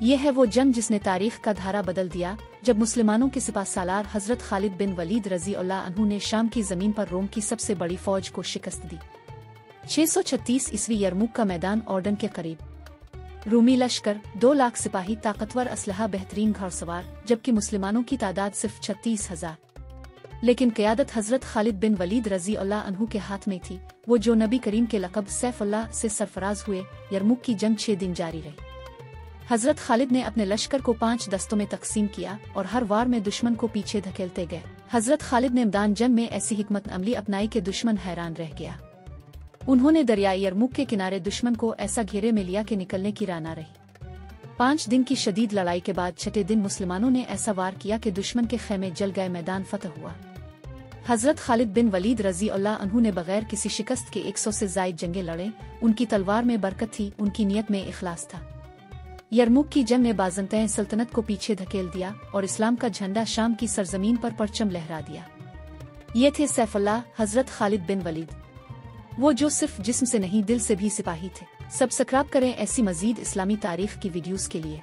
ये है वो जंग जिसने तारीख का धारा बदल दिया, जब मुसलमानों के सिपा सालार हजरत खालिद बिन वलीद रजी अल्लाह अन्हु ने शाम की जमीन पर रोम की सबसे बड़ी फौज को शिकस्त दी। 636 ईस्वी यरमुक का मैदान ऑर्डन के करीब। रूमी लश्कर 2 लाख सिपाही, ताकतवर असलहा, बेहतरीन घुड़सवार, जबकि मुसलमानों की तादाद सिर्फ 36,000। लेकिन क़यादत हजरत खालिद बिन वलीद रजी अल्लाह अन्हु के हाथ में थी, वो जो नबी करीम के लक़ब सैफ़ुल्लाह से सरफराज हुए। यरमुक की जंग 6 दिन जारी रही। हजरत खालिद ने अपने लश्कर को 5 दस्तों में तकसीम किया और हर वार में दुश्मन को पीछे धकेलते गए। हजरत खालिद ने मैदान जंग में ऐसी हिकमत अमली अपनाई कि दुश्मन हैरान रह गया। उन्होंने दरियाई यरमुक के किनारे दुश्मन को ऐसा घेरे में लिया कि निकलने की राह न रही। 5 दिन की शदीद लड़ाई के बाद 6ठे दिन मुसलमानों ने ऐसा वार किया कि दुश्मन के खेमे जल गए, मैदान फतह हुआ। हजरत खालिद बिन वलीद रजी अल्लाह अन्हु ने बगैर किसी शिकस्त के 100 से ज़ायद जंगें लड़े। उनकी तलवार में बरकत थी, उनकी नीयत में इखलास था। यरमुक की जंग ने बाज़ंतए सल्तनत को पीछे धकेल दिया और इस्लाम का झंडा शाम की सरजमीन पर परचम लहरा दिया। ये थे सैफुल्लाह हजरत खालिद बिन वलीद, वो जो सिर्फ जिस्म से नहीं दिल से भी सिपाही थे। सब्सक्राइब करें ऐसी मजीद इस्लामी तारीख की वीडियोस के लिए।